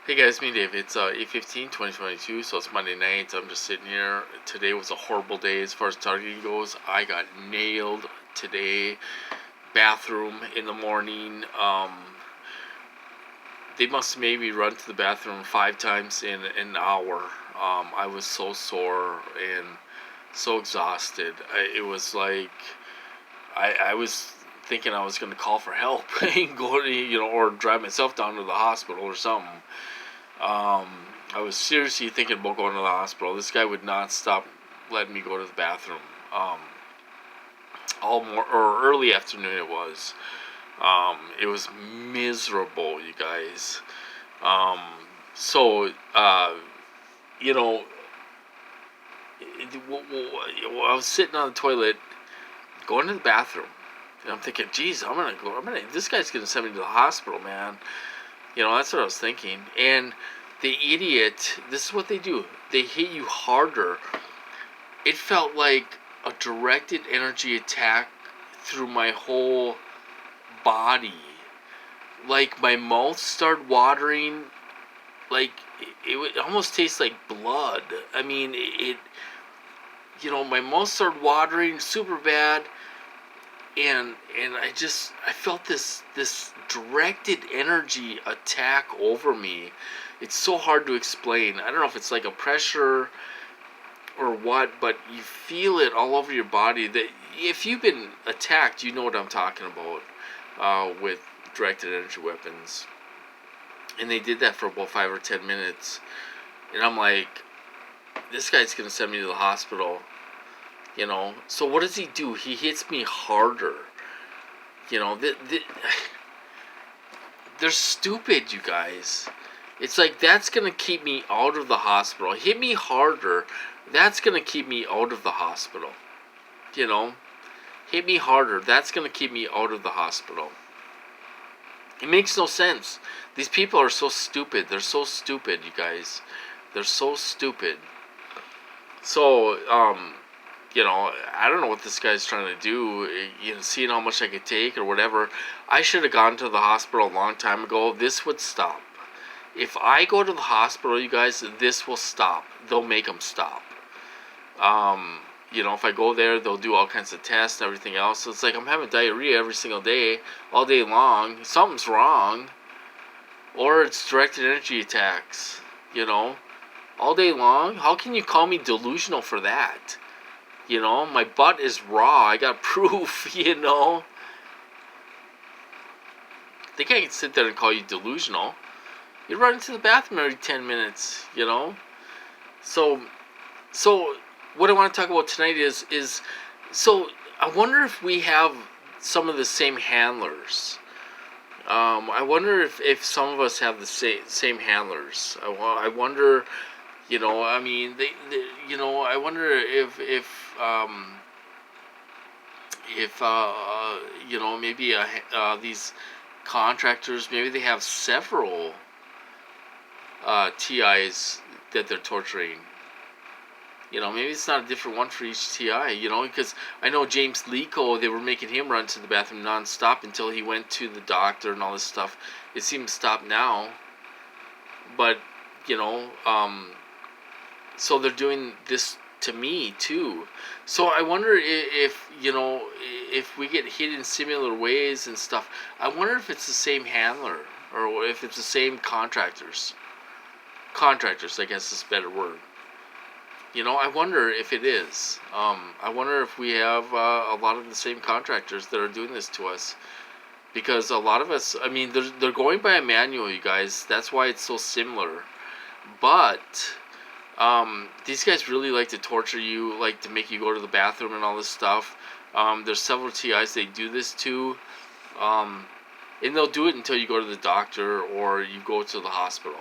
Hey guys, me Dave. It's 8/15, 2022, so it's Monday night. I'm just sitting here. Today was a horrible day as far as targeting goes. I got nailed today. Bathroom in the morning. They must have made me run to the bathroom 5 times in an hour. I was so sore and so exhausted. It was like I was thinking I was going to call for help and go to, or drive myself down to the hospital or something. Um, I was seriously thinking about going to the hospital. This guy would not stop letting me go to the bathroom. All more or early afternoon it was. It was miserable, you guys. Um, so you know, I was sitting on the toilet, going to the bathroom, and I'm thinking, geez, I'm gonna go. This guy's gonna send me to the hospital, man. That's what I was thinking. And the idiot, this is what they do. They hit you harder. It felt like a directed energy attack through my whole body. Like my mouth started watering. Like it almost tastes like blood. I mean, my mouth started watering super bad. And I felt this directed energy attack over me. It's so hard to explain. I don't know if it's like a pressure or what, but you feel it all over your body. That if you've been attacked, you know what I'm talking about with directed energy weapons. And they did that for about 5 or 10 minutes, and I'm like, this guy's gonna send me to the hospital. So what does he do? He hits me harder. They're stupid, you guys. It's like, that's gonna keep me out of the hospital. Hit me harder. That's gonna keep me out of the hospital. You know, Hit me harder. That's gonna keep me out of the hospital. It makes no sense. These people are so stupid. They're so stupid, you guys. They're so stupid. So, I don't know what this guy's trying to do, seeing how much I could take or whatever. I should have gone to the hospital a long time ago. This would stop. If I go to the hospital, you guys, this will stop. They'll make them stop. If I go there, they'll do all kinds of tests and everything else. So it's like I'm having diarrhea every single day, all day long. Something's wrong. Or it's directed energy attacks, all day long. How can you call me delusional for that? My butt is raw. I got proof, Think I can sit there and call you delusional? You run into the bathroom every 10 minutes, So, so what I want to talk about tonight is so I wonder if we have some of the same handlers. I wonder if some of us have the same handlers. I wonder, I mean, I wonder if maybe these contractors, maybe they have several TIs that they're torturing. Maybe it's not a different one for each TI, because I know James Lico, they were making him run to the bathroom nonstop until he went to the doctor and all this stuff. It seems to stop now. But, so they're doing this to me too. So I wonder if we get hit in similar ways and stuff. I wonder if it's the same handler or if it's the same contractors. Contractors, I guess is a better word. I wonder if it is. I wonder if we have a lot of the same contractors that are doing this to us. Because a lot of us, I mean, they're going by a manual, you guys. That's why it's so similar. But these guys really like to torture you, like to make you go to the bathroom and all this stuff. There's several TIs they do this to. And they'll do it until you go to the doctor or you go to the hospital.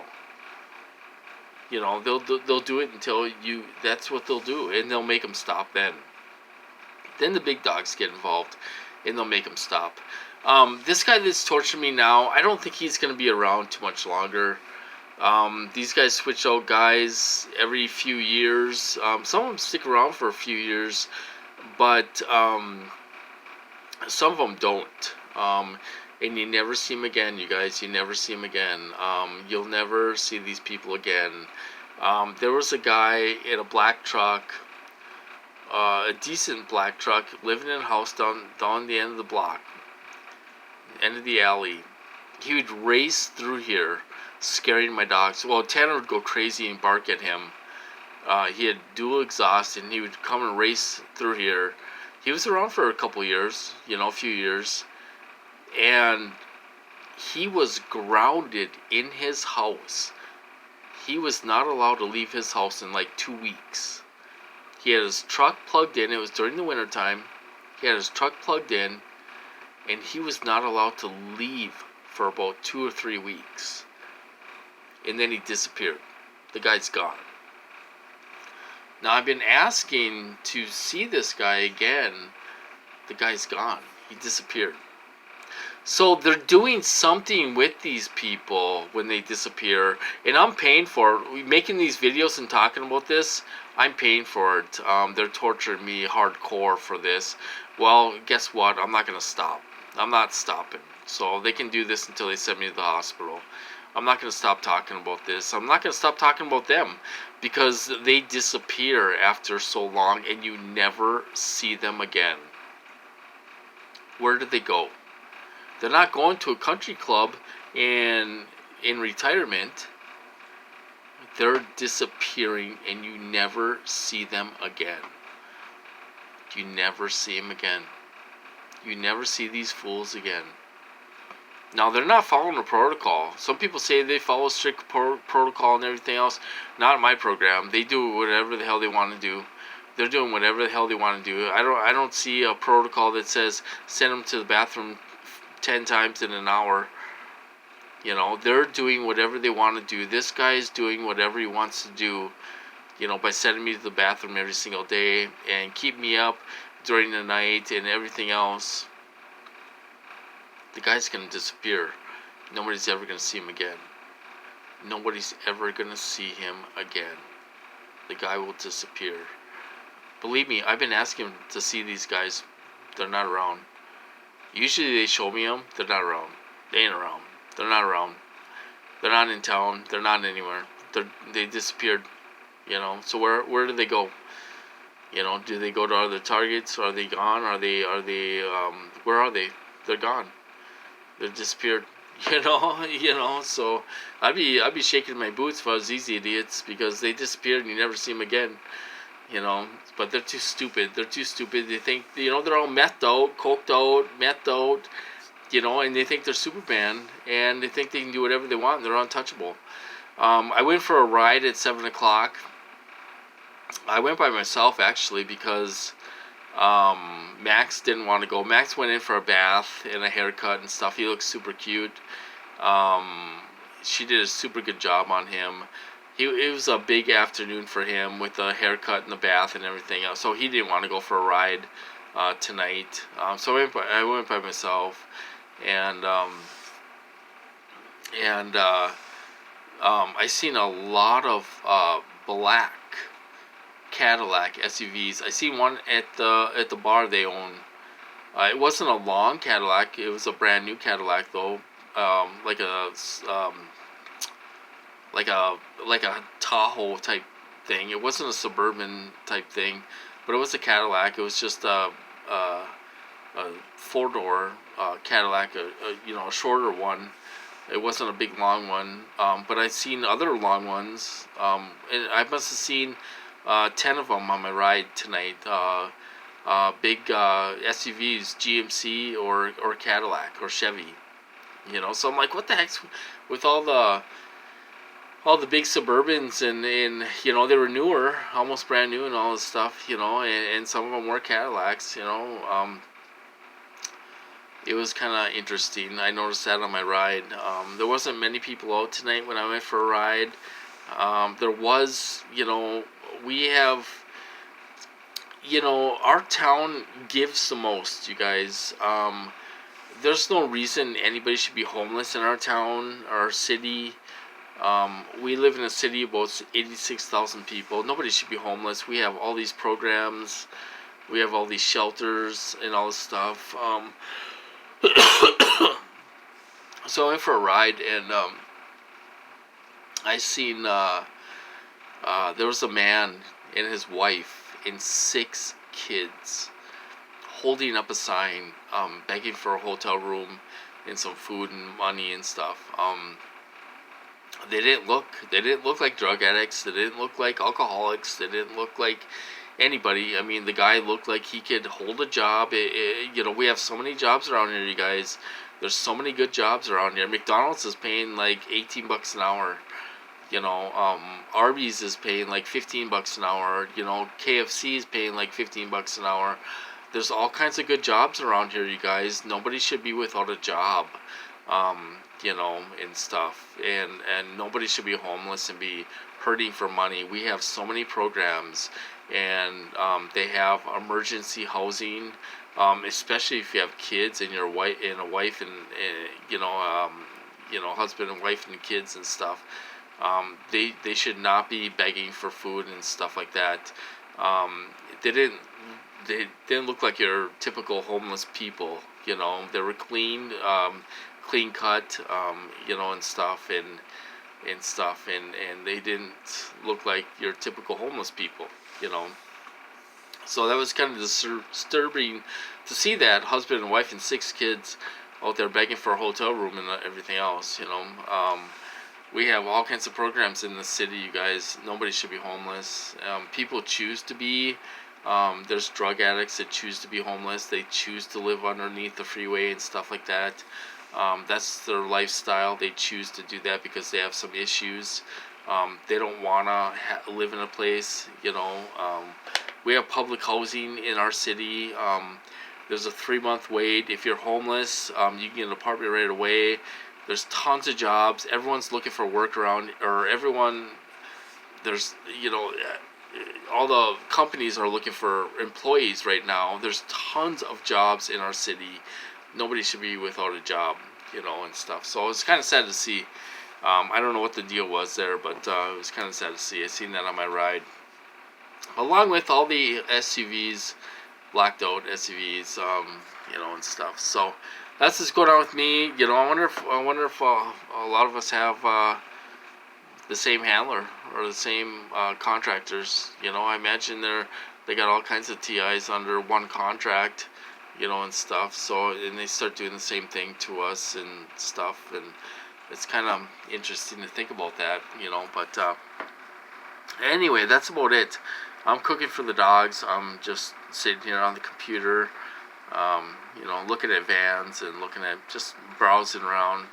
They'll do it until you. That's what they'll do, and they'll make them stop. Then the big dogs get involved, and they'll make them stop. This guy that's torturing me now, I don't think he's gonna be around too much longer. These guys switch out guys every few years. Some of them stick around for a few years, but some of them don't. and you never see them again, you guys. You never see them again. You'll never see these people again. There was a guy in a black truck, a decent black truck, living in a house down the end of the block, end of the alley. He would race through here, scaring my dogs. Well, Tanner would go crazy and bark at him. He had dual exhaust, and he would come and race through here. He was around for a couple years, a few years, and he was grounded in his house. He was not allowed to leave his house in like 2 weeks. He had his truck plugged in. It was during the winter time. He had his truck plugged in, and he was not allowed to leave for about 2 or 3 weeks. And then he disappeared. The guy's gone. Now, I've been asking to see this guy again. The guy's gone. He disappeared. So they're doing something with these people when they disappear, and I'm paying for it. Making these videos and talking about this, I'm paying for it. They're torturing me hardcore for this. Well, guess what? I'm not going to stop. I'm not stopping. So they can do this until they send me to the hospital. I'm not going to stop talking about this. I'm not going to stop talking about them, because they disappear after so long and you never see them again. Where did they go? They're not going to a country club in retirement. They're disappearing and you never see them again. You never see them again. You never see these fools again. Now, they're not following the protocol. Some people say they follow strict protocol and everything else. Not in my program. They do whatever the hell they want to do. They're doing whatever the hell they want to do. I don't see a protocol that says send them to the bathroom 10 times in an hour. They're doing whatever they want to do. This guy is doing whatever he wants to do, by sending me to the bathroom every single day and keep me up during the night and everything else. The guy's going to disappear. Nobody's ever going to see him again. Nobody's ever going to see him again. The guy will disappear. Believe me, I've been asking to see these guys. They're not around. Usually they show me them. They're not around. They ain't around. They're not around. They're not in town. They're not anywhere. They disappeared. So where do they go? Do they go to other targets? Are they gone? Are they where are they? They're gone. They're disappeared. So I'd be shaking my boots if I was these idiots, because they disappeared and you never see them again. But they're too stupid. They're too stupid. They think, they're all methed out, coked out, methed out, and they think they're Superman, and they think they can do whatever they want, and they're untouchable. I went for a ride at 7 o'clock. I went by myself, actually, because Max didn't want to go. Max went in for a bath and a haircut and stuff. He looks super cute. She did a super good job on him. It was a big afternoon for him with the haircut and the bath and everything else. So he didn't want to go for a ride tonight. So I went by myself, and I seen a lot of black Cadillac SUVs. I seen one at the bar they own. It wasn't a long Cadillac. It was a brand new Cadillac though, like a Tahoe type thing. It wasn't a Suburban type thing, but it was a Cadillac. It was just a 4-door Cadillac, a shorter one. It wasn't a big long one, but I've seen other long ones, and I must have seen 10 of them on my ride tonight. Big SUVs, GMC or Cadillac or Chevy. So I'm like, what the heck's with all the big Suburbans, and they were newer, almost brand new and all this stuff, and some of them were Cadillacs, it was kind of interesting. I noticed that on my ride. There wasn't many people out tonight when I went for a ride. There was, we have, our town gives the most, you guys. There's no reason anybody should be homeless in our town, our city. We live in a city of about 86,000 people. Nobody should be homeless. We have all these programs. We have all these shelters and all this stuff. So I went for a ride, and I seen there was a man and his wife and 6 kids holding up a sign, begging for a hotel room and some food and money and stuff. They didn't look like drug addicts. They didn't look like alcoholics. They didn't look like anybody. I mean, the guy looked like he could hold a job. We have so many jobs around here, you guys. There's so many good jobs around here. McDonald's is paying like $18 an hour. Arby's is paying like $15 an hour. KFC is paying like $15 an hour. There's all kinds of good jobs around here, you guys. Nobody should be without a job. And stuff. And nobody should be homeless and be hurting for money. We have so many programs, and they have emergency housing, especially if you have kids and your wife and a wife and husband and wife and kids and stuff. They should not be begging for food and stuff like that. They didn't look like your typical homeless people. They were clean. Clean cut, and stuff, and they didn't look like your typical homeless people. So that was kind of disturbing to see that husband and wife and 6 kids out there begging for a hotel room and everything else. We have all kinds of programs in the city, you guys. Nobody should be homeless. People choose to be. There's drug addicts that choose to be homeless. They choose to live underneath the freeway and stuff like that. That's their lifestyle. They choose to do that because they have some issues. They don't want to live in a place. We have public housing in our city. There's a 3-month wait. If you're homeless, you can get an apartment right away. There's tons of jobs. Everyone's looking for work around, or there's, all the companies are looking for employees right now. There's tons of jobs in our city. Nobody should be without a job, and stuff. So it's kind of sad to see. I don't know what the deal was there, but it was kind of sad to see. I seen that on my ride, along with all the SUVs, blacked out SUVs, and stuff. So that's what's going on with me. I wonder if a lot of us have the same handler or the same contractors. I imagine they got all kinds of TIs under one contract. And stuff. So, and they start doing the same thing to us and stuff, and it's kind of interesting to think about that, But anyway, that's about it. I'm cooking for the dogs. I'm just sitting here on the computer, looking at vans and looking at just browsing around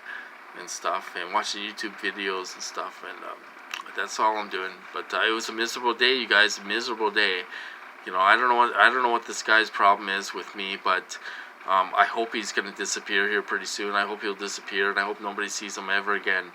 and stuff, and watching YouTube videos and stuff, and that's all I'm doing. But it was a miserable day, you guys. A miserable day. I don't know what this guy's problem is with me, but I hope he's gonna disappear here pretty soon. I hope he'll disappear, and I hope nobody sees him ever again.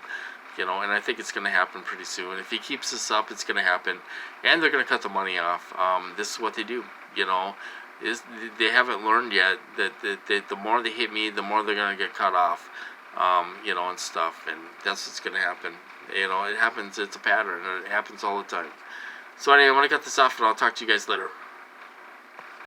And I think it's gonna happen pretty soon. If he keeps this up, it's gonna happen, and they're gonna cut the money off. This is what they do. They haven't learned yet that the more they hit me, the more they're gonna get cut off. And stuff, and that's what's gonna happen. It happens. It's a pattern. It happens all the time. So anyway, I'm gonna cut this off, and I'll talk to you guys later.